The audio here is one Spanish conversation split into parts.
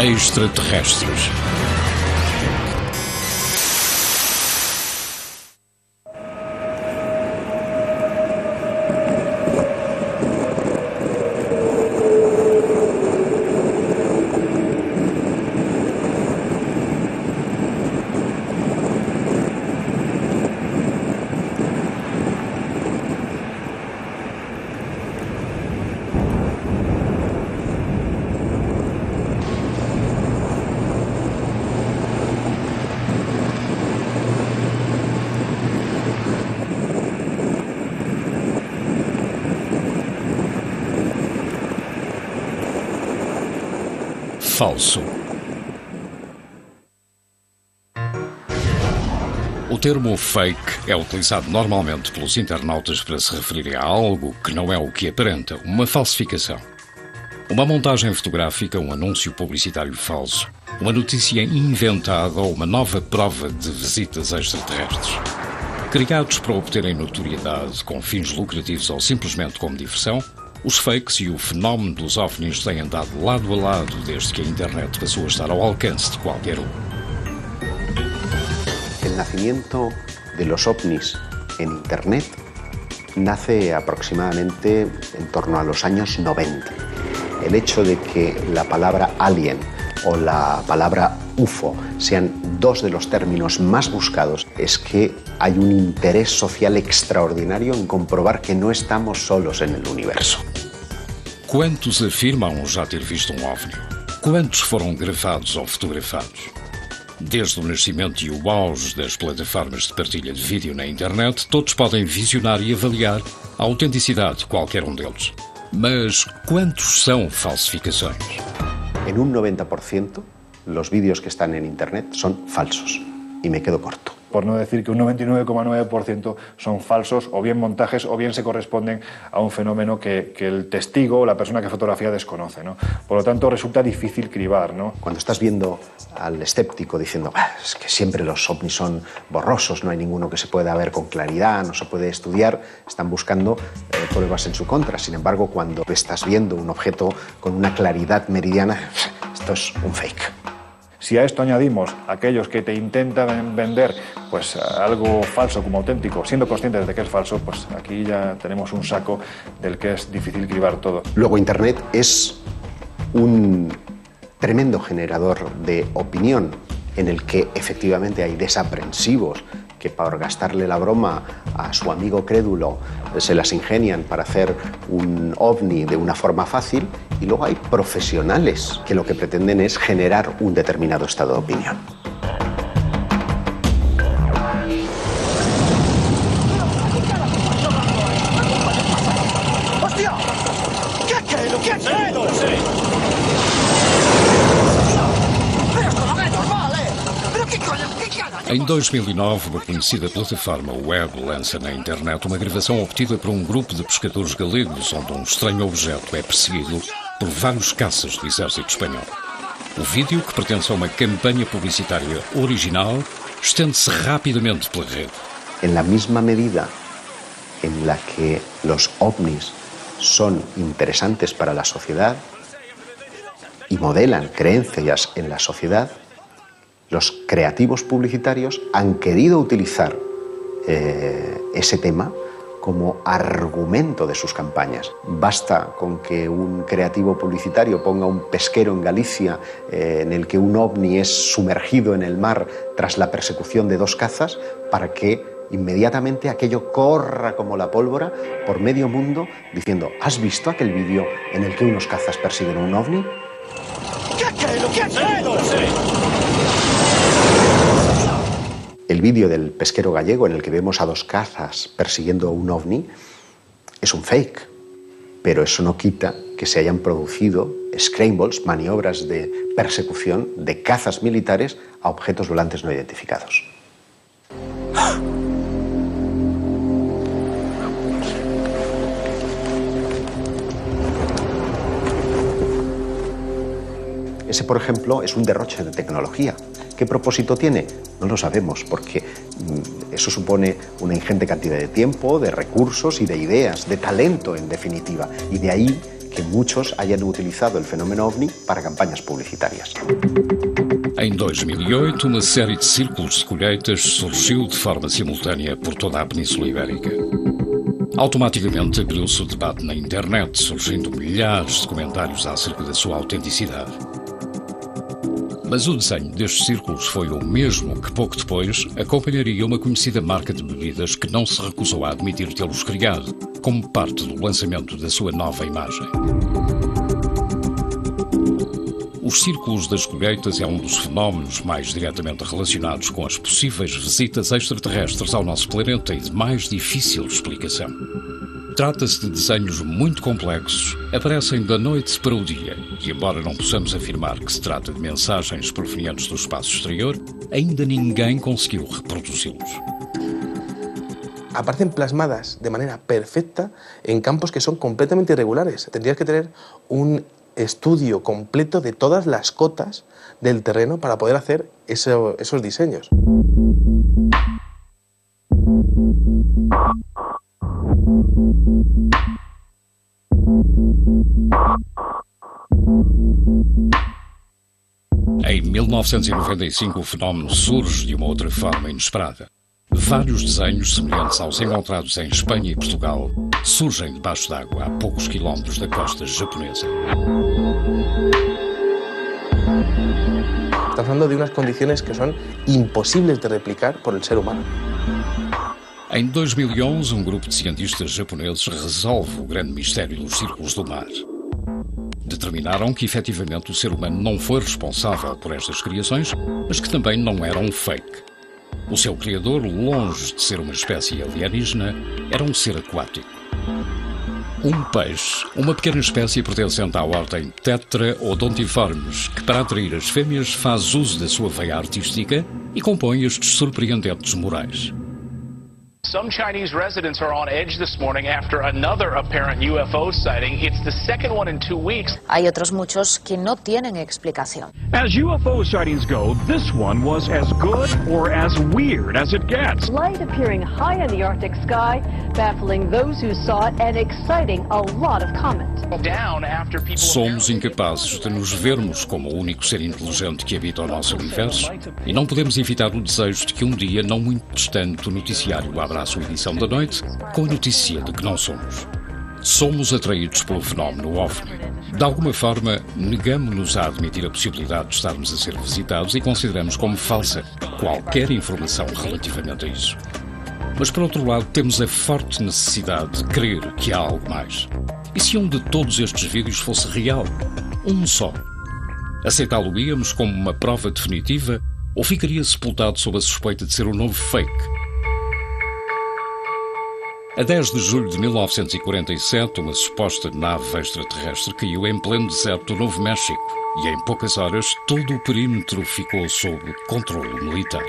Extraterrestres. Falso. O termo fake é utilizado normalmente pelos internautas para se referir a algo que não é o que aparenta, uma falsificação. Uma montagem fotográfica, um anúncio publicitário falso, uma notícia inventada ou uma nova prova de visitas extraterrestres. Criados para obterem notoriedade com fins lucrativos ou simplesmente como diversão, os fakes e o fenómeno dos OVNIs têm andado lado a lado desde que a internet passou a estar ao alcance de qualquer um. El nacimiento de los ovnis en internet nace aproximadamente en torno a los años 90. El hecho de que la palabra alien o la palabra UFO sean dos de los términos más buscados es que hay un interés social extraordinario en comprobar que no estamos solos en el universo. Quantos afirmam já ter visto um OVNI? Quantos foram gravados ou fotografados? Desde o nascimento e o auge das plataformas de partilha de vídeo na internet, todos podem visionar e avaliar a autenticidade de qualquer um deles. Mas quantos são falsificações? En un 90%, los vídeos que están en internet son falsos. Y me quedo corto. Por no decir que un 99,9% son falsos, o bien montajes, o bien se corresponden a un fenómeno que el testigo o la persona que fotografía desconoce, ¿no? Por lo tanto, resulta difícil cribar, ¿no? Cuando estás viendo al escéptico diciendo es que siempre los ovnis son borrosos, no hay ninguno que se pueda ver con claridad, no se puede estudiar, están buscando pruebas en su contra. Sin embargo, cuando estás viendo un objeto con una claridad meridiana, esto es un fake. Si a esto añadimos aquellos que te intentan vender pues algo falso como auténtico, siendo conscientes de que es falso, pues aquí ya tenemos un saco del que es difícil cribar todo. Luego Internet es un tremendo generador de opinión en el que efectivamente hay desaprensivos que por gastarle la broma a su amigo crédulo se las ingenian para hacer un ovni de una forma fácil, y luego hay profesionales que lo que pretenden es generar un determinado estado de opinión. ¡Hostia! ¿Qué ha caído? ¿Qué ha caído? ¡Pero esto no es normal, ¿Pero qué coño? ¿Qué cara? Em 2009, uma conhecida plataforma web lança na internet uma gravação obtida por um grupo de pescadores galegos onde um estranho objeto é perseguido por vários caças do exército espanhol. O vídeo, que pertence a uma campanha publicitária original, estende-se rapidamente pela rede. En la misma medida en la que los ovnis son interesantes para la sociedad y modelan creencias en la sociedad, los creativos publicitarios han querido utilizar ese tema como argumento de sus campañas. Basta con que un creativo publicitario ponga un pesquero en Galicia en el que un ovni es sumergido en el mar tras la persecución de dos cazas para que inmediatamente aquello corra como la pólvora por medio mundo diciendo ¿has visto aquel vídeo en el que unos cazas persiguen un ovni? ¿Qué ha caído? ¿Qué ha caído? El vídeo del pesquero gallego en el que vemos a dos cazas persiguiendo un ovni es un fake, pero eso no quita que se hayan producido scrambles, maniobras de persecución de cazas militares a objetos volantes no identificados. Ese, por ejemplo, es un derroche de tecnología. ¿Qué propósito tiene? No lo sabemos, porque eso supone una ingente cantidad de tiempo, de recursos y de ideas, de talento, en definitiva. Y de ahí que muchos hayan utilizado el fenómeno OVNI para campañas publicitarias. Em 2008, uma série de círculos de colheitas surgiu de forma simultânea por toda a Península Ibérica. Automaticamente abriu-se o debate na internet, surgindo milhares de comentários acerca da sua autenticidade. Mas o desenho destes círculos foi o mesmo que pouco depois acompanharia uma conhecida marca de bebidas que não se recusou a admitir tê-los criado, como parte do lançamento da sua nova imagem. Os círculos das colheitas é um dos fenómenos mais diretamente relacionados com as possíveis visitas extraterrestres ao nosso planeta e de mais difícil explicação. Trata-se de desenhos muito complexos, aparecem da noite para o dia, e embora não possamos afirmar que se trata de mensagens provenientes do espaço exterior, ainda ninguém conseguiu reproduzi-los. Aparecen plasmadas de manera perfecta en campos que son completamente irregulares. Tendrías que tener un estudio completo de todas las cotas del terreno para poder hacer esos diseños. Em 1995, o fenómeno surge de uma outra forma inesperada. Vários desenhos semelhantes aos encontrados em Espanha e Portugal surgem debaixo d'água a poucos quilómetros da costa japonesa. Estamos hablando de unas condiciones que son imposibles de replicar por el ser humano. Em 2011, um grupo de cientistas japoneses resolve o grande mistério dos círculos do mar. Determinaram que, efetivamente, o ser humano não foi responsável por estas criações, mas que também não eram um fake. O seu criador, longe de ser uma espécie alienígena, era um ser aquático. Um peixe, uma pequena espécie pertencente à ordem Tetraodontiformes, que para atrair as fêmeas faz uso da sua veia artística e compõe estes surpreendentes murais. Some Chinese residents are on edge this morning after another apparent UFO sighting. It's the second one in 2 weeks. Hay otros muchos que no tienen explicación. As UFO sightings go, this one was as good or as weird as it gets. Light appearing high in the Arctic sky, baffling those who saw it and exciting a lot of comment. Down after people Somos incapazes de nos vermos como o único ser inteligente que habita o nosso universo e não podemos evitar o desejo de que um dia, não muito distante, o noticiário abra a sua edição da noite com a notícia de que não somos. Somos atraídos pelo fenómeno OVNI. De alguma forma, negamos-nos a admitir a possibilidade de estarmos a ser visitados e consideramos como falsa qualquer informação relativamente a isso. Mas, por outro lado, temos a forte necessidade de crer que há algo mais. E se um de todos estes vídeos fosse real? Um só? Aceitá-lo-íamos como uma prova definitiva ou ficaria sepultado sob a suspeita de ser um novo fake? A 10 de julho de 1947, uma suposta nave extraterrestre caiu em pleno deserto do Novo México e em poucas horas todo o perímetro ficou sob controle militar.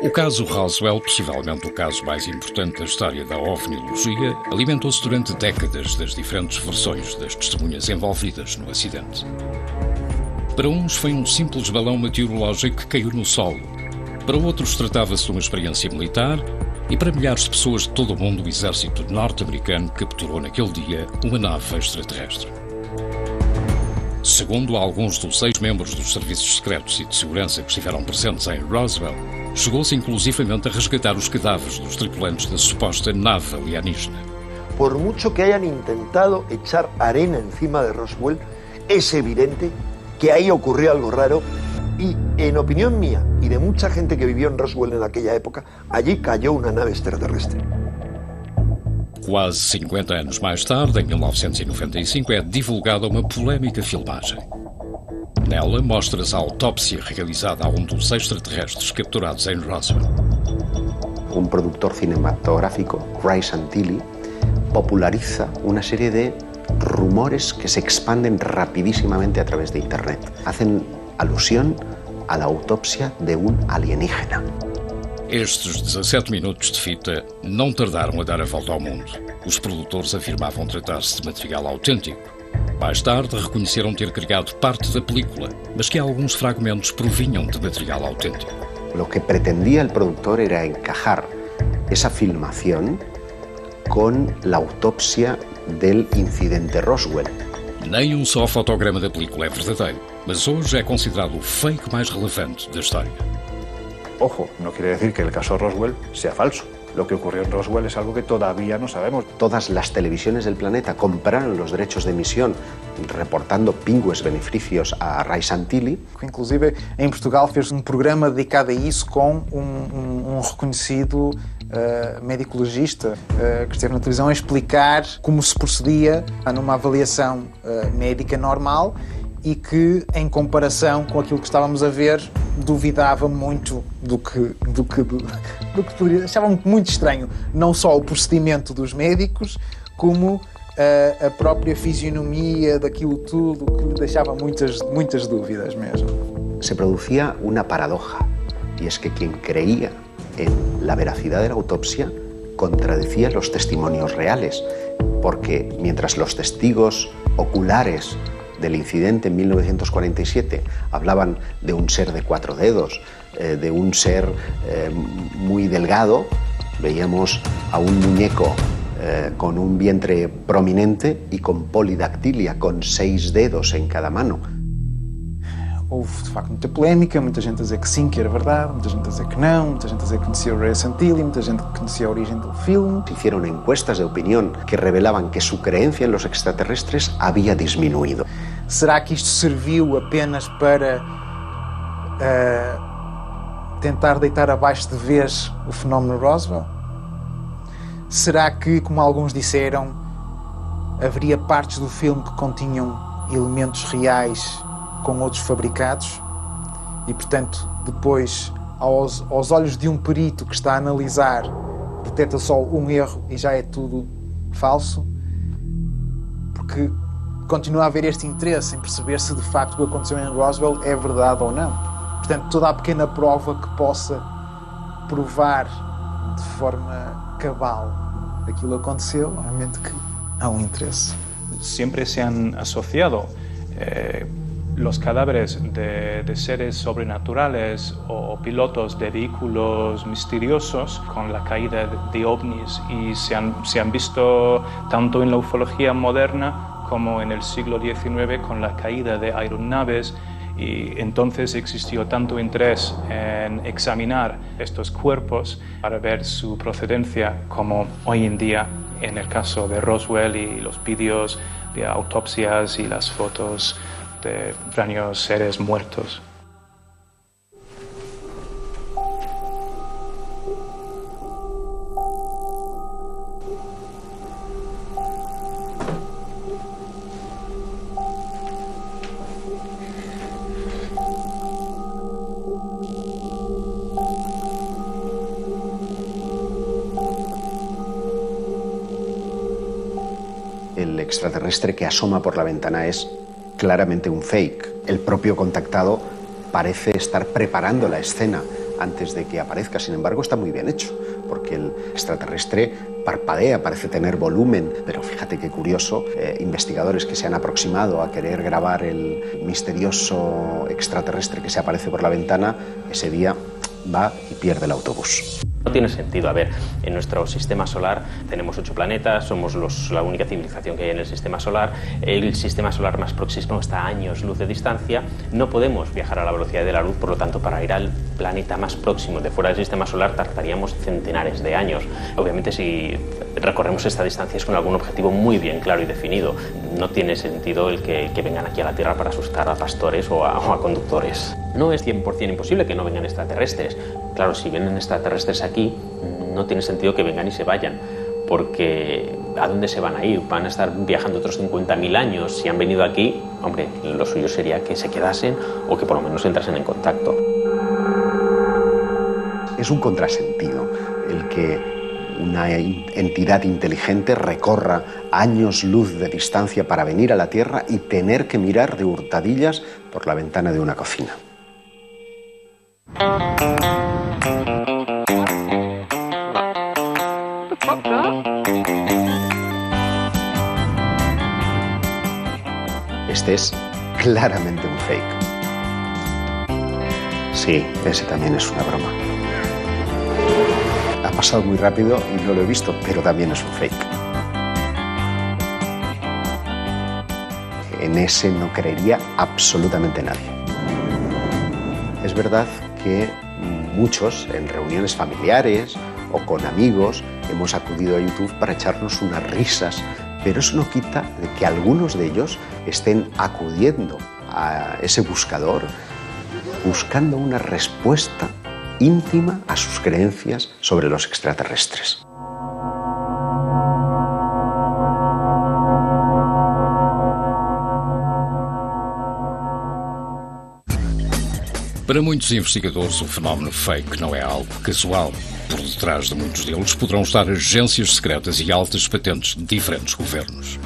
O caso Roswell, possivelmente o caso mais importante da história da ovniologia, alimentou-se durante décadas das diferentes versões das testemunhas envolvidas no acidente. Para uns foi um simples balão meteorológico que caiu no solo. Para outros tratava-se de uma experiência militar e para milhares de pessoas de todo o mundo o exército norte-americano capturou naquele dia uma nave extraterrestre. Segundo alguns dos 6 membros dos serviços secretos e de segurança que estiveram presentes em Roswell, chegou-se inclusivamente a resgatar os cadáveres dos tripulantes da suposta nave alienígena. Por mucho que hayan intentado echar arena encima de Roswell, es evidente que ahí ocurrió algo raro y, en opinión mía y de mucha gente que vivió en Roswell en aquella época, allí cayó una nave extraterrestre. Quase 50 anos mais tarde, em 1995, é divulgada uma polémica filmagem. Nela mostra-se a autópsia realizada a um dos extraterrestres capturados em Roswell. Un productor cinematográfico, Ray Santilli, populariza una serie de rumores que se expanden rapidísimamente a través de Internet. Hacen alusión a la autopsia de un alienígena. Estes 17 minutos de fita não tardaram a dar a volta ao mundo. Os produtores afirmavam tratar-se de material autêntico. Mais tarde reconheceram ter criado parte da película, mas que alguns fragmentos provinham de material auténtico. Lo que pretendía el productor era encajar esa filmación con la autopsia del incidente Roswell. Nem um só fotograma da película é verdadeiro, mas hoje é considerado o fake mais relevante da história. Ojo, no quiere decir que el caso Roswell sea falso. Lo que ocurrió en Roswell es algo que todavía no sabemos. Todas las televisiones del planeta compraron los derechos de emisión reportando pingües beneficios a Ray Santilli. Inclusive, em Portugal fez programa dedicado a isso com reconhecido médico-legista que esteve na televisão a explicar como se procedia numa avaliação médica normal e que, em comparação com aquilo que estávamos a ver, duvidava muito do que poderia. Achava muito estranho, não só o procedimento dos médicos, como a própria fisionomia daquilo tudo, que lhe deixava muitas dúvidas mesmo. Se producía una paradoja, y es que quien creía en la veracidad de la autopsia contradecía los testimonios reales, porque mientras los testigos oculares del incidente en 1947 hablaban de un ser de 4 dedos, de un ser muy delgado, veíamos a un muñeco con un vientre prominente y con polidactilia, con 6 dedos en cada mano. Houve, de facto, muita polémica, muita gente a dizer que sim, que era verdade, muita gente a dizer que não, muita gente a dizer que conhecia o Ray Santilli, muita gente que conhecia a origem do filme. Hicieron encuestas de opinión que revelaban que su creencia en los extraterrestres había disminuido. Será que isto serviu apenas para tentar deitar abaixo de vez o fenómeno Roswell? Será que, como alguns disseram, haveria partes do filme que continham elementos reais com outros fabricados e, portanto, depois, aos olhos de um perito que está a analisar, detecta só um erro e já é tudo falso? Porque continua a haver este interesse em perceber se de facto o que aconteceu em Roswell é verdade ou não. Portanto, toda a pequena prova que possa provar de forma cabal aquilo aconteceu, obviamente que há um interesse. Siempre se han asociado los cadáveres de seres sobrenaturales o pilotos de vehículos misteriosos con la caída de ovnis y se han visto tanto en la ufología moderna como en el siglo XIX con la caída de aeronaves, y entonces existió tanto interés en examinar estos cuerpos para ver su procedencia como hoy en día en el caso de Roswell y los vídeos de autopsias y las fotos de extraños seres muertos. El extraterrestre que asoma por la ventana es claramente un fake. El propio contactado parece estar preparando la escena antes de que aparezca. Sin embargo, está muy bien hecho, porque el extraterrestre parpadea, parece tener volumen. Pero fíjate qué curioso, investigadores que se han aproximado a querer grabar el misterioso extraterrestre que se aparece por la ventana, ese día va y pierde el autobús. No tiene sentido. A ver, en nuestro sistema solar tenemos 8 planetas, somos la única civilización que hay en el sistema solar. El sistema solar más próximo está a años luz de distancia. No podemos viajar a la velocidad de la luz, por lo tanto, para ir al planeta más próximo de fuera del sistema solar tardaríamos centenares de años. Obviamente, si recorremos esta distancia es con algún objetivo muy bien claro y definido. No tiene sentido el que vengan aquí a la Tierra para asustar a pastores o a conductores. No es 100% imposible que no vengan extraterrestres. Claro, si vienen extraterrestres aquí, no tiene sentido que vengan y se vayan, porque ¿a dónde se van a ir? ¿Van a estar viajando otros 50.000 años? Si han venido aquí, hombre, lo suyo sería que se quedasen o que por lo menos entrasen en contacto. Es un contrasentido el que una entidad inteligente recorra años luz de distancia para venir a la Tierra y tener que mirar de hurtadillas por la ventana de una cocina. Este es claramente un fake. Sí, ese también es una broma. Ha pasado muy rápido y no lo he visto, pero también es un fake. en ese no creería absolutamente nadie. Es verdad que muchos en reuniones familiares o con amigos hemos acudido a YouTube para echarnos unas risas, pero eso no quita de que algunos de ellos estén acudiendo a ese buscador buscando una respuesta íntima a sus creencias sobre los extraterrestres. Para muitos investigadores, o fenómeno fake não é algo casual. Por detrás de muitos deles poderão estar agências secretas e altas patentes de diferentes governos.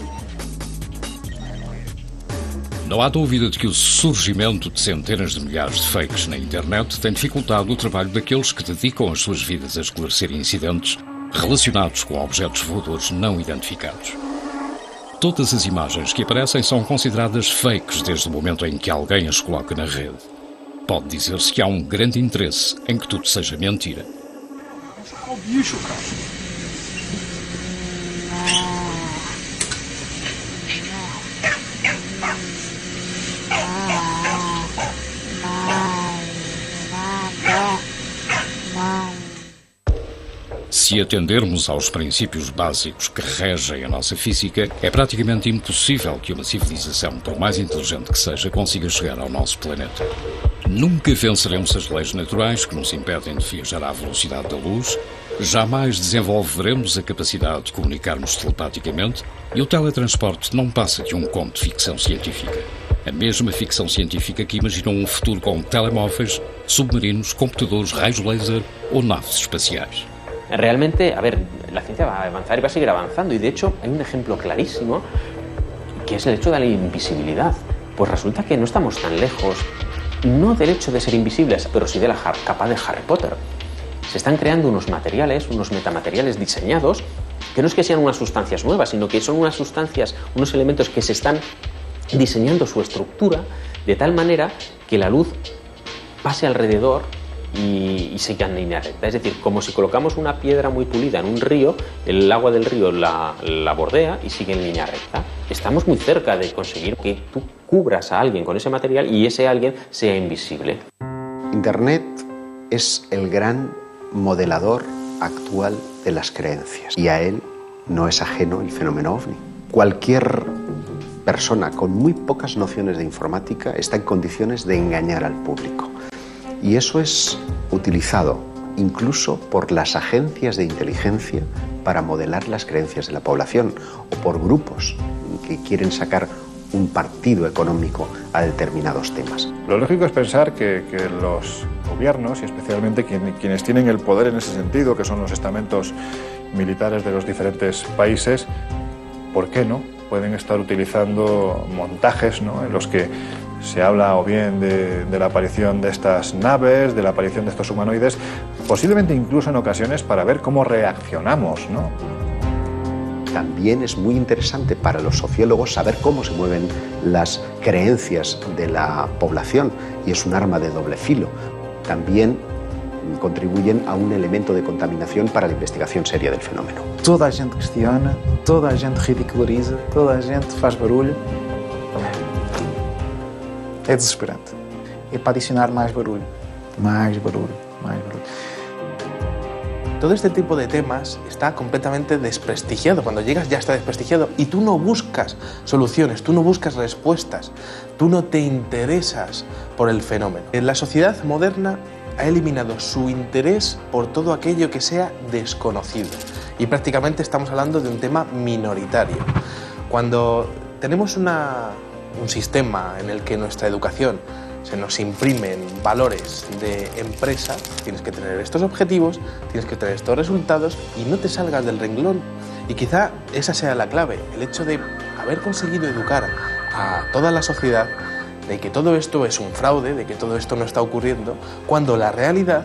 Não há dúvida de que o surgimento de centenas de milhares de fakes na internet tem dificultado o trabalho daqueles que dedicam as suas vidas a esclarecer incidentes relacionados com objetos voadores não identificados. Todas as imagens que aparecem são consideradas fakes desde o momento em que alguém as coloca na rede. Pode dizer-se que há um grande interesse em que tudo seja mentira. Olha o bicho, cara. Se atendermos aos princípios básicos que regem a nossa física, é praticamente impossível que uma civilização, por mais inteligente que seja, consiga chegar ao nosso planeta. Nunca venceremos as leis naturais que nos impedem de viajar à velocidade da luz, jamais desenvolveremos a capacidade de comunicarmos telepaticamente e o teletransporte não passa de um conto de ficção científica. A mesma ficção científica que imaginou um futuro com telemóveis, submarinos, computadores, raios laser ou naves espaciais. Realmente, a ver, la ciencia va a avanzar y va a seguir avanzando y de hecho hay un ejemplo clarísimo que es el hecho de la invisibilidad. Pues resulta que no estamos tan lejos, no del hecho de ser invisibles, pero sí de la capa de Harry Potter. Se están creando unos materiales, unos metamateriales diseñados que no es que sean unas sustancias nuevas, sino que son unas sustancias, unos elementos que se están diseñando su estructura de tal manera que la luz pase alrededor y siga en línea recta. Es decir, como si colocamos una piedra muy pulida en un río, el agua del río la bordea y sigue en línea recta. Estamos muy cerca de conseguir que tú cubras a alguien con ese material y ese alguien sea invisible. Internet es el gran modelador actual de las creencias y a él no es ajeno el fenómeno OVNI. Cualquier persona con muy pocas nociones de informática está en condiciones de engañar al público. Y eso es utilizado incluso por las agencias de inteligencia para modelar las creencias de la población o por grupos que quieren sacar un partido económico a determinados temas. Lo lógico es pensar que los gobiernos, y especialmente quienes tienen el poder en ese sentido, que son los estamentos militares de los diferentes países, ¿por qué no? Pueden estar utilizando montajes, ¿no?, en los que se habla o bien de la aparición de estas naves, de la aparición de estos humanoides, posiblemente incluso en ocasiones para ver cómo reaccionamos, ¿no? También es muy interesante para los sociólogos saber cómo se mueven las creencias de la población y es un arma de doble filo. También contribuyen a un elemento de contaminación para la investigación seria del fenómeno. Toda a gente questiona, toda a gente ridiculariza, toda a gente faz barulho. É desesperante. É para adicionar mais barulho, mais barulho, mais barulho. Todo este tipo de temas está completamente desprestigiado. Cuando llegas ya está desprestigiado y tú no buscas soluciones, tú no buscas respuestas, tú no te interesas por el fenómeno. La sociedad moderna ha eliminado su interés por todo aquello que sea desconocido y prácticamente estamos hablando de un tema minoritario. Cuando tenemos un sistema en el que nuestra educación se nos imprimen valores de empresa, tienes que tener estos objetivos, tienes que tener estos resultados y no te salgas del renglón. Y quizá esa sea la clave, el hecho de haber conseguido educar a toda la sociedad de que todo esto es un fraude, de que todo esto no está ocurriendo, cuando la realidad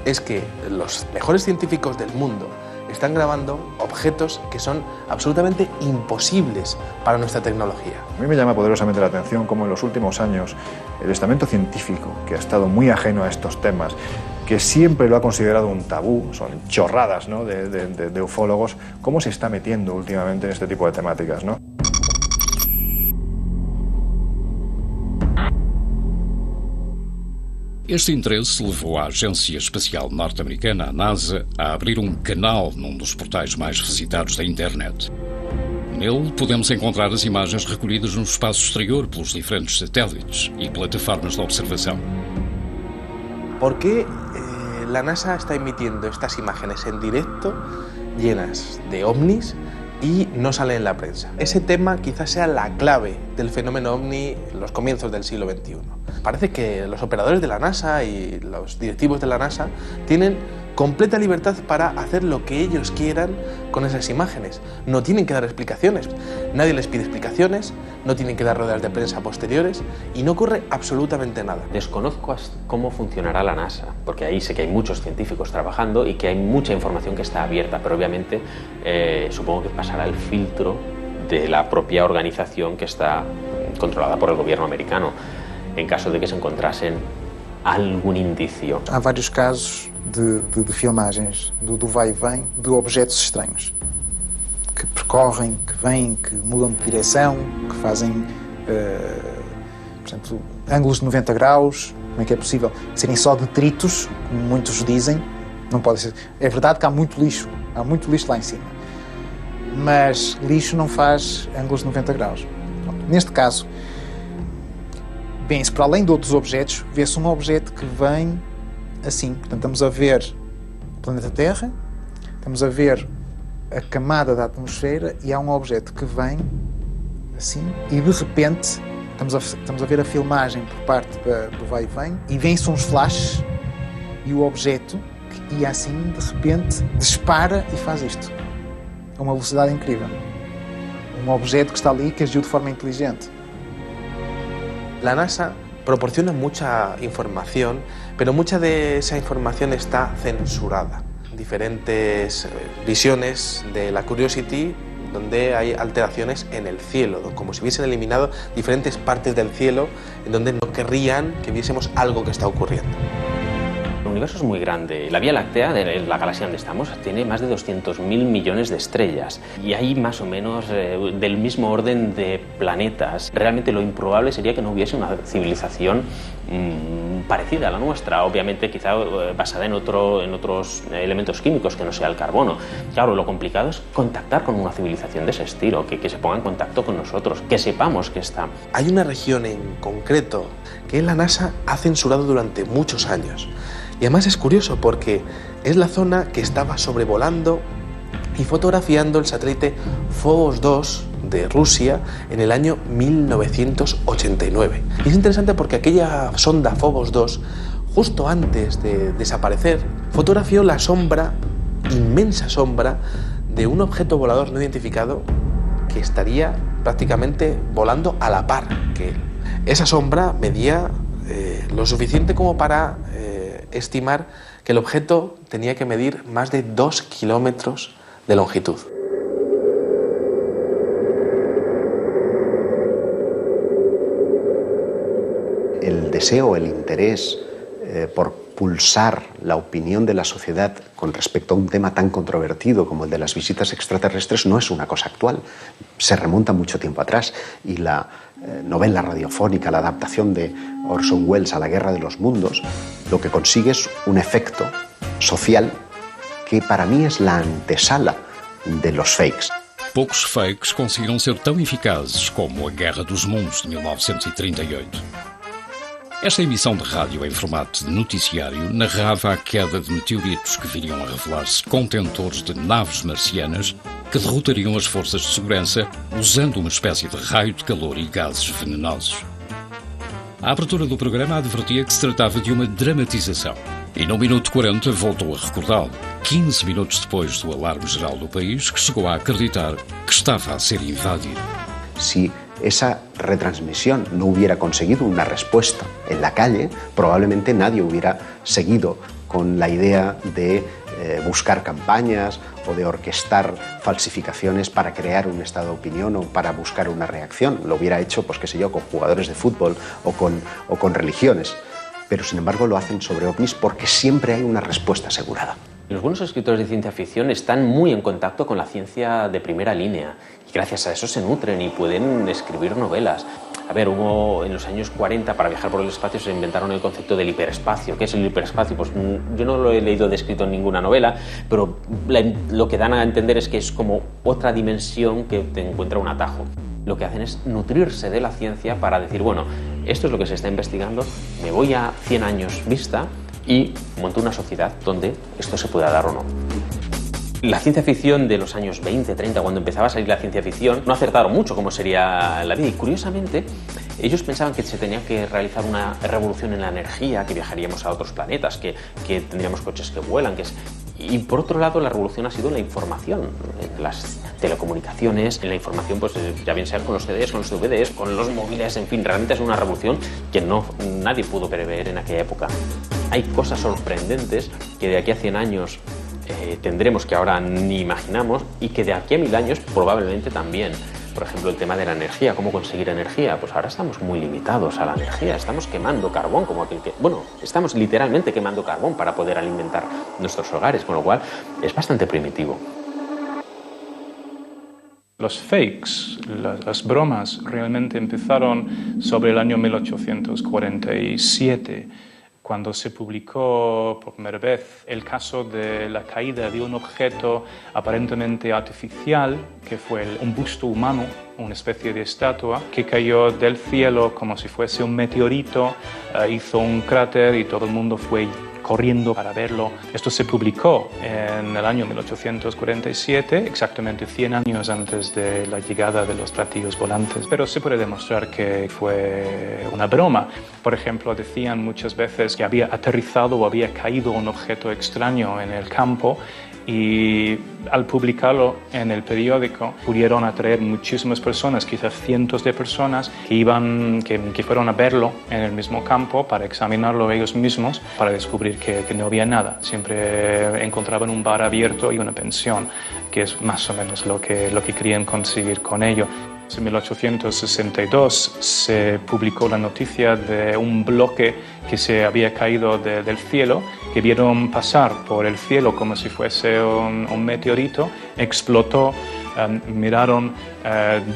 es que los mejores científicos del mundo están grabando objetos que son absolutamente imposibles para nuestra tecnología. A mí me llama poderosamente la atención cómo en los últimos años el estamento científico, que ha estado muy ajeno a estos temas, que siempre lo ha considerado un tabú, son chorradas, ¿no?, de ufólogos, cómo se está metiendo últimamente en este tipo de temáticas, ¿no? Este interesse levou a Agência Espacial Norte-Americana, a NASA, a abrir um canal num dos portais mais visitados da internet. Nele podemos encontrar as imagens recolhidas no espaço exterior pelos diferentes satélites e plataformas de observação. ¿Por qué la NASA está emitiendo estas imágenes en directo llenas de ovnis y no salen en la prensa? Ese tema quizás sea la clave del fenómeno ovni en los comienzos del siglo XXI. Parece que los operadores de la NASA y los directivos de la NASA tienen completa libertad para hacer lo que ellos quieran con esas imágenes. No tienen que dar explicaciones. Nadie les pide explicaciones, no tienen que dar ruedas de prensa posteriores y no ocurre absolutamente nada. Desconozco cómo funcionará la NASA, porque ahí sé que hay muchos científicos trabajando y que hay mucha información que está abierta, pero obviamente supongo que pasará el filtro de la propia organización que está controlada por el gobierno americano, en caso de que se encontrasen algum indício. Há vários casos de filmagens do vai e vem de objetos estranhos que percorrem, que vêm, que mudam de direção, que fazem, portanto, ângulos de 90 graus. Como é que é possível serem só detritos, como muitos dizem? Não pode ser. É verdade que há muito lixo lá em cima, mas lixo não faz ângulos de 90 graus. Pronto. Neste caso, bem-se para além de outros objetos, vê-se um objeto que vem assim. Portanto, estamos a ver o planeta Terra, estamos a ver a camada da atmosfera e há um objeto que vem assim e de repente estamos a ver a filmagem por parte do vai e vem e vêm-se uns flashes e o objeto que ia assim de repente dispara e faz isto a uma velocidade incrível. Um objeto que está ali que agiu de forma inteligente. La NASA proporciona mucha información, pero mucha de esa información está censurada. Diferentes visiones de la Curiosity donde hay alteraciones en el cielo, como si hubiesen eliminado diferentes partes del cielo en donde no querrían que viésemos algo que está ocurriendo. El universo es muy grande. La Vía Láctea, la galaxia donde estamos, tiene más de 200.000 millones de estrellas y hay más o menos del mismo orden de planetas. Realmente lo improbable sería que no hubiese una civilización parecida a la nuestra, obviamente quizá basada en otros elementos químicos que no sea el carbono. Claro, lo complicado es contactar con una civilización de ese estilo, que se ponga en contacto con nosotros, que sepamos que está. Hay una región en concreto que la NASA ha censurado durante muchos años. Y además es curioso porque es la zona que estaba sobrevolando y fotografiando el satélite Phobos 2 de Rusia en el año 1989. Y es interesante porque aquella sonda Phobos 2, justo antes de desaparecer, fotografió la sombra, inmensa sombra, de un objeto volador no identificado que estaría prácticamente volando a la par que él. Esa sombra medía lo suficiente como para estimar que el objeto tenía que medir más de 2 kilómetros de longitud. El deseo, el interés por pulsar la opinión de la sociedad con respecto a un tema tan controvertido como el de las visitas extraterrestres no es una cosa actual. Se remonta mucho tiempo atrás y la novela radiofónica, la adaptación de Orson Welles a La Guerra de los Mundos, lo que consigue es un efecto social que para mí es la antesala de los fakes. Poucos fakes conseguiram ser tão eficazes como a Guerra dos Mundos de 1938. Esta emissão de rádio em formato de noticiário narrava a queda de meteoritos que viriam a revelar-se contentores de naves marcianas que derrotariam as forças de segurança usando uma espécie de raio de calor e gases venenosos. A abertura do programa advertia que se tratava de uma dramatização. E no minuto 40 voltou a recordá-lo, 15 minutos depois do alarme geral do país, que chegou a acreditar que estava a ser invadido. Si esa retransmisión no hubiera conseguido una respuesta en la calle, probablemente nadie hubiera seguido con la idea de buscar campañas o de orquestar falsificaciones para crear un estado de opinión o para buscar una reacción. Lo hubiera hecho, pues qué sé yo, con jugadores de fútbol o con religiones. Pero sin embargo lo hacen sobre ovnis porque siempre hay una respuesta asegurada. Los buenos escritores de ciencia ficción están muy en contacto con la ciencia de primera línea y gracias a eso se nutren y pueden escribir novelas. A ver, hubo en los años 40, para viajar por el espacio, se inventaron el concepto del hiperespacio. ¿Qué es el hiperespacio? Pues yo no lo he leído descrito en ninguna novela, pero lo que dan a entender es que es como otra dimensión que te encuentra un atajo. Lo que hacen es nutrirse de la ciencia para decir, bueno, esto es lo que se está investigando, me voy a 100 años vista y monto una sociedad donde esto se pueda dar o no. La ciencia ficción de los años 20, 30, cuando empezaba a salir la ciencia ficción, no acertaron mucho cómo sería la vida. Y curiosamente, ellos pensaban que se tenía que realizar una revolución en la energía, que viajaríamos a otros planetas, que tendríamos coches que vuelan. Y por otro lado, la revolución ha sido en la información, en las telecomunicaciones, en la información, pues ya bien sean con los CDs, con los DVDs, con los móviles, en fin, realmente es una revolución que nadie pudo prever en aquella época. Hay cosas sorprendentes que de aquí a 100 años tendremos que ahora ni imaginamos y que de aquí a 1000 años probablemente también. Por ejemplo, el tema de la energía, cómo conseguir energía. Pues ahora estamos muy limitados a la energía, estamos quemando carbón como aquel que... Bueno, estamos literalmente quemando carbón para poder alimentar nuestros hogares, con lo cual es bastante primitivo. Los fakes, las bromas, realmente empezaron sobre el año 1847, cuando se publicó por primera vez el caso de la caída de un objeto aparentemente artificial, que fue un busto humano, una especie de estatua, que cayó del cielo como si fuese un meteorito, hizo un cráter y todo el mundo fue corriendo para verlo. Esto se publicó en el año 1847, exactamente 100 años antes de la llegada de los platillos volantes, pero se puede demostrar que fue una broma. Por ejemplo, decían muchas veces que había aterrizado o había caído un objeto extraño en el campo, y al publicarlo en el periódico pudieron atraer muchísimas personas, quizás cientos de personas que fueron a verlo en el mismo campo para examinarlo ellos mismos, para descubrir que no había nada. Siempre encontraban un bar abierto y una pensión, que es más o menos lo que querían conseguir con ello. En 1862 se publicó la noticia de un bloque que se había caído del cielo, que vieron pasar por el cielo como si fuese un meteorito, explotó, miraron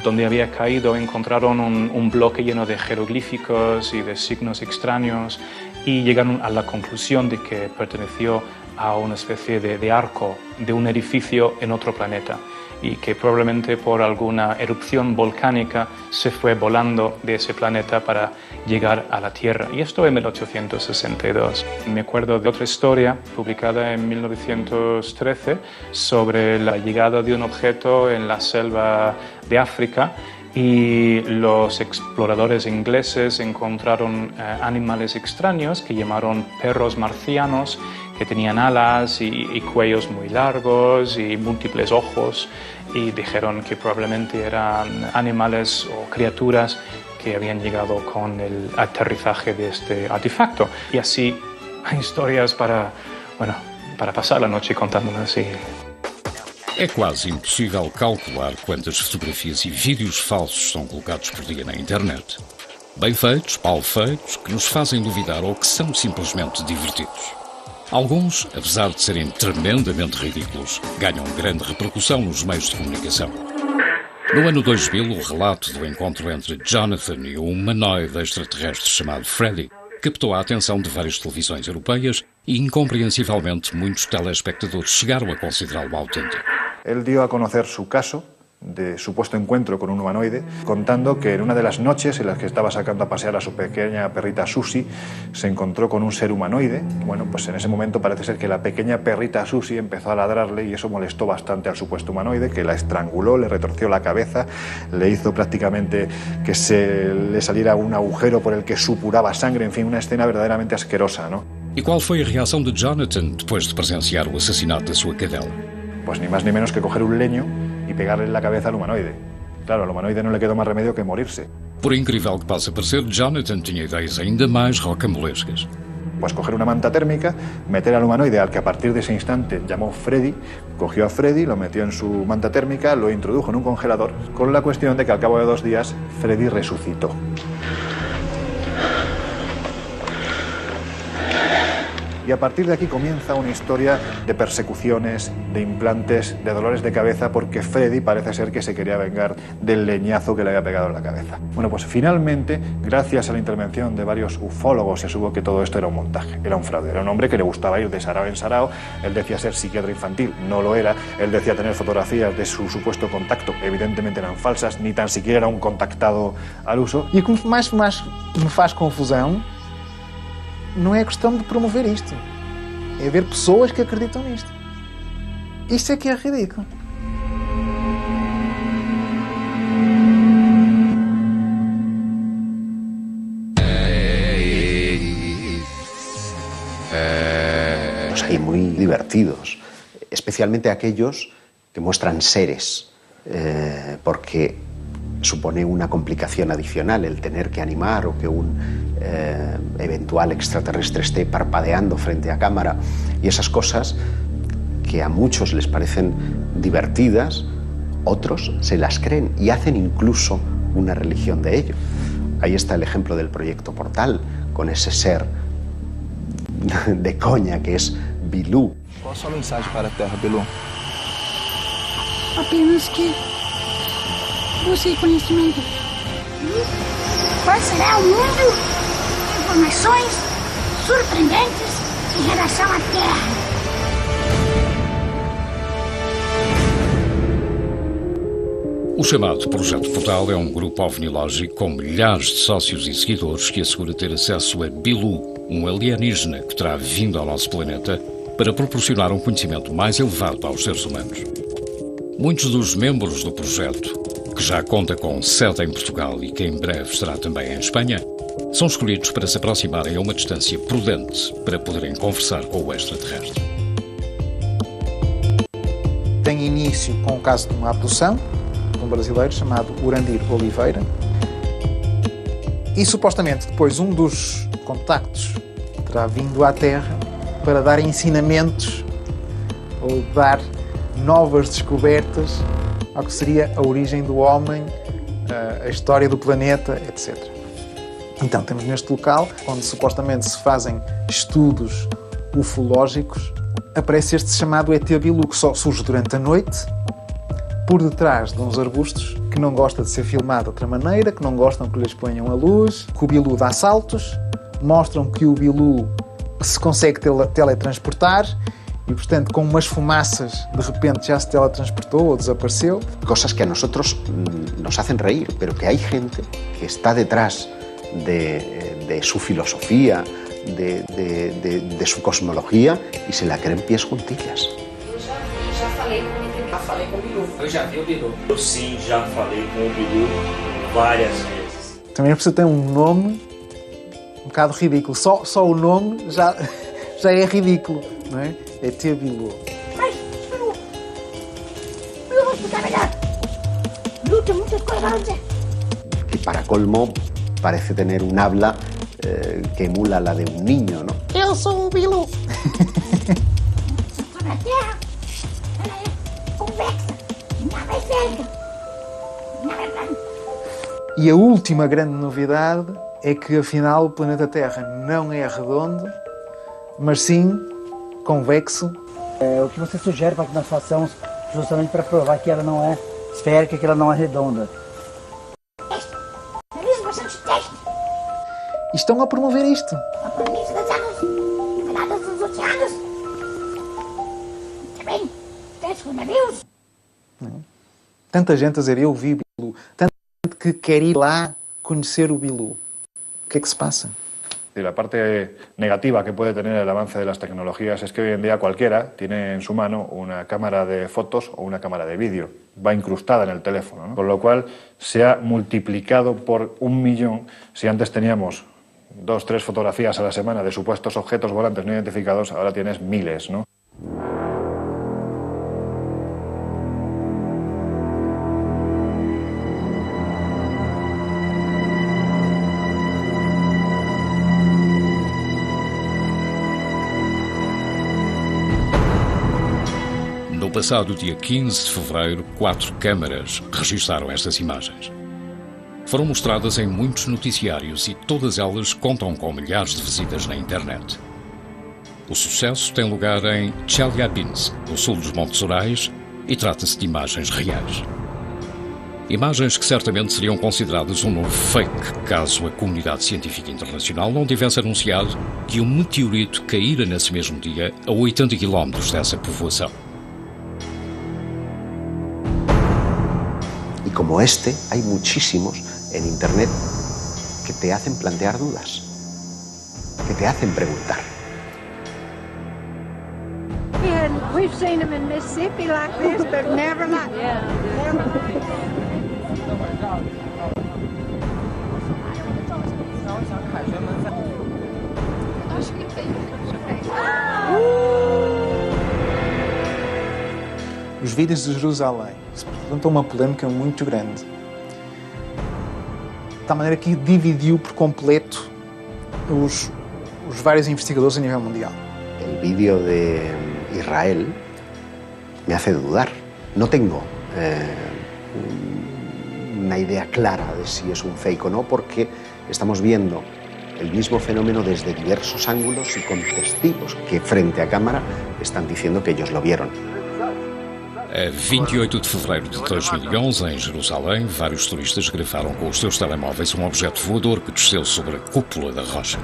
donde había caído, encontraron un bloque lleno de jeroglíficos y de signos extraños y llegaron a la conclusión de que perteneció a una especie de arco de un edificio en otro planeta, y que probablemente por alguna erupción volcánica se fue volando de ese planeta para llegar a la Tierra. Y esto en 1862. Me acuerdo de otra historia publicada en 1913 sobre la llegada de un objeto en la selva de África, y los exploradores ingleses encontraron animales extraños que llamaron perros marcianos, que tenían alas y cuellos muy largos y múltiples ojos, y dijeron que probablemente eran animales o criaturas que habían llegado con el aterrizaje de este artefacto. Y así hay historias para pasar la noche contándolas así. É quase impossível calcular quantas fotografias e vídeos falsos são colocados por dia na internet. Bem feitos, mal feitos, que nos fazem duvidar ou que são simplesmente divertidos. Alguns, apesar de serem tremendamente ridículos, ganham grande repercussão nos meios de comunicação. No ano 2000, o relato do encontro entre Jonathan e um humanoide extraterrestre chamado Freddy captou a atenção de várias televisões europeias e, incompreensivelmente, muitos telespectadores chegaram a considerá-lo auténtico. Él dio a conocer su caso de supuesto encuentro con un humanoide, contando que en una de las noches en las que estaba sacando a pasear a su pequeña perrita Susie, se encontró con un ser humanoide. Bueno, pues en ese momento parece ser que la pequeña perrita Susie empezó a ladrarle y eso molestó bastante al supuesto humanoide, que la estranguló, le retorció la cabeza, le hizo prácticamente que se le saliera un agujero por el que supuraba sangre, en fin, una escena verdaderamente asquerosa, ¿no? E qual foi a reação de Jonathan depois de presenciar o assassinato da sua cadela? Pues ni más ni menos que coger un leño y pegarle en la cabeza al humanoide. Claro, al humanoide no le quedó más remedio que morirse. Por incrível que possa parecer, Jonathan tinha ideias ainda mais rocambolescas. Pues coger una manta térmica, meter al humanoide al que a partir de ese instante llamó Freddy, cogió a Freddy, lo metió en su manta térmica, lo introdujo en un congelador, con la cuestión de que al cabo de 2 días Freddy resucitó. Y a partir de aquí comienza una historia de persecuciones, de implantes, de dolores de cabeza, porque Freddy parece ser que se quería vengar del leñazo que le había pegado en la cabeza. Bueno, pues finalmente, gracias a la intervención de varios ufólogos, se supo que todo esto era un montaje, era un fraude. Era un hombre que le gustaba ir de sarao en sarao. Él decía ser psiquiatra infantil, no lo era. Él decía tener fotografías de su supuesto contacto, evidentemente eran falsas, ni tan siquiera era un contactado al uso. E o que mais me faz confusão não é a questão de promover isto, é ver pessoas que acreditam nisto. Isto é que é ridículo. Los hay muy divertidos, especialmente aquellos que muestran seres, porque supone una complicación adicional el tener que animar o que un eventual extraterrestre esté parpadeando frente a cámara, y esas cosas que a muchos les parecen divertidas, otros se las creen y hacen incluso una religión de ello. Ahí está el ejemplo del proyecto Portal, con ese ser de coña que es Bilú. Qual a sua mensagem para a Terra, Bilú? Apenas que busque conhecimento. Qual será o mundo? Informações surpreendentes em relação à Terra. O chamado Projeto Portal é um grupo ovnilógico com milhares de sócios e seguidores que assegura ter acesso a Bilú, um alienígena que terá vindo ao nosso planeta para proporcionar um conhecimento mais elevado aos seres humanos. Muitos dos membros do projeto, que já conta com sede em Portugal e que em breve estará também em Espanha, são escolhidos para se aproximarem a uma distância prudente para poderem conversar com o extraterrestre. Tem início com o caso de uma abdução de um brasileiro chamado Urandir Oliveira, e supostamente depois um dos contactos terá vindo à Terra para dar ensinamentos ou dar novas descobertas ao que seria a origem do homem, a história do planeta, etc. Então, temos neste local, onde supostamente se fazem estudos ufológicos, aparece este chamado ET Bilú, que só surge durante a noite, por detrás de uns arbustos, que não gosta de ser filmado de outra maneira, que não gostam que lhes ponham a luz, que o Bilú dá saltos, mostram que o Bilú se consegue teletransportar e, portanto, com umas fumaças, de repente já se teletransportou ou desapareceu. Cosas que a nosotros nos hacen reír, pero que hay gente que está detrás de su filosofía, de su cosmología, y se la creen pies juntillas. Já falei com o Bilú. Eu já vi o Bilú. Eu sim, já falei com o Bilú várias vezes. Também a pessoa tem um nome um bocado ridículo. Só o nome já é ridículo, não é? ET Bilú. Mas, Bilú vai explicar melhor. Bilú tem muitas coisas a dizer. Que para colmo parece tener un habla que emula la de un niño, ¿no? Eu sou o Bilú. Sobre a Terra, ela é convexa, nada é certo, nada é plano. E a última grande novidade é que, afinal, o planeta Terra não é redondo, mas sim convexo. O que você sugere para que nós façamos justamente para provar que ela não é esférica, que ela não é redonda? E estão a promover isto. A planície das águas, reveladas dos oceanos. Também, testes com navios. Tanta gente a dizer, eu vi Bilú. Tanta gente que quer ir lá conhecer o Bilú. O que é que se pasa? La parte negativa que puede tener el avance de las tecnologías es que hoy en día cualquiera tiene en su mano una cámara de fotos o una cámara de vídeo. Va incrustada en el teléfono, ¿no? Con lo cual se ha multiplicado por 1 millón. Si antes teníamos 2, 3 fotografías a la semana de supuestos objetos volantes no identificados, ahora tienes miles, ¿no? No passado dia 15 de fevereiro, 4 câmaras registraram estas imagens. Foram mostradas em muitos noticiários e todas elas contam com milhares de visitas na internet. O sucesso tem lugar em Chelyabinsk, no sul dos Montes Urais, e trata-se de imagens reais. Imagens que certamente seriam consideradas um novo fake, caso a comunidade científica internacional não tivesse anunciado que um meteorito caíra nesse mesmo dia a 80 km dessa povoação. Y como este, hay muchísimos en Internet que te hacen plantear dudas, que te hacen preguntar. And we've seen them in Mississippi like this, but never like that. Os vídeos de Jerusalém se levantou uma polémica muito grande, de tal maneira que dividiu por completo os vários investigadores a nível mundial. El vídeo de Israel me hace dudar. No tengo una idea clara de si es un fake o no, porque estamos viendo el mismo fenómeno desde diversos ángulos y con testigos que frente a cámara están diciendo que ellos lo vieron. A 28 de fevereiro de 2011, em Jerusalém, vários turistas gravaram com os seus telemóveis um objeto voador que desceu sobre a cúpula da rocha.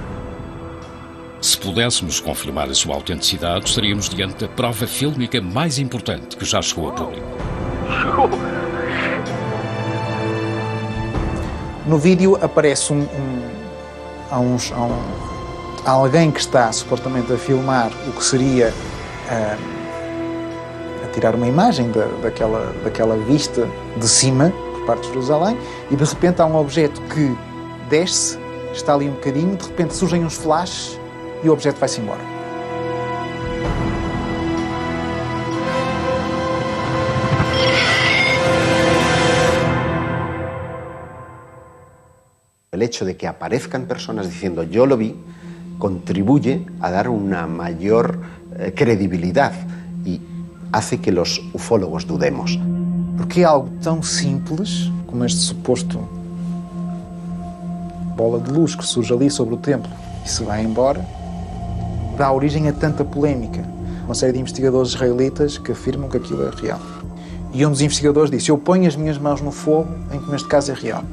Se pudéssemos confirmar a sua autenticidade, estaríamos diante da prova fílmica mais importante que já chegou ao público. No vídeo aparece alguém que está supostamente a filmar o que seria a tirar uma imagem daquela vista de cima por parte de Jerusalém, e de repente há um objeto que desce, está ali um bocadinho, de repente surgem uns flashes e o objeto vai-se embora. El hecho de que aparezcan personas diciendo yo lo vi contribuye a dar una mayor credibilidad y hace que los ufólogos dudemos. Porque é algo tão simples como este suposto bola de luz que surge ali sobre o templo e se vai embora, dá origem a tanta polémica. Uma série de investigadores israelitas que afirmam que aquilo é real. E um dos investigadores disse: eu ponho as minhas mãos no fogo em que neste caso é real.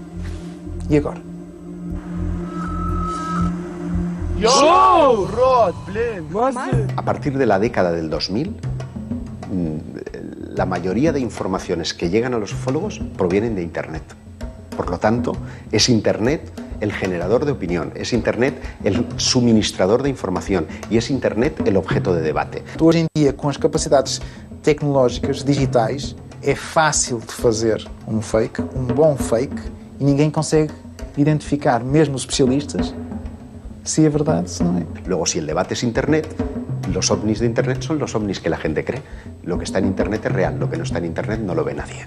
E agora? A partir de la década del 2000, la mayoría de informaciones que llegan a los ufólogos provienen de Internet. Por lo tanto, es Internet el generador de opinión, es Internet el suministrador de información y es Internet el objeto de debate. Hoje em dia, com as capacidades tecnológicas digitais, é fácil de fazer um fake, um bom fake, e ninguém consegue identificar, mesmo os especialistas, si es verdad, si no es. Luego, si el debate es Internet, los ovnis de Internet son los ovnis que la gente cree. Lo que está en Internet es real, lo que no está en Internet no lo ve nadie.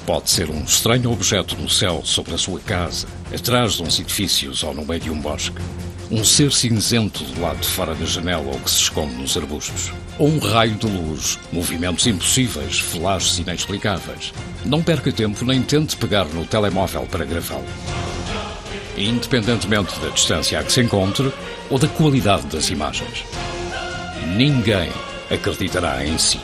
Pode ser um estranho objeto no céu sobre a sua casa, atrás de uns edifícios ou no meio de um bosque. Um ser cinzento do lado de fora da janela ou que se esconde nos arbustos. Ou um raio de luz, movimentos impossíveis, flashes inexplicáveis. Não perca tempo nem tente pegar no telemóvel para gravá-lo. Independentemente da distância a que se encontre ou da qualidade das imagens. Ninguém acreditará em si.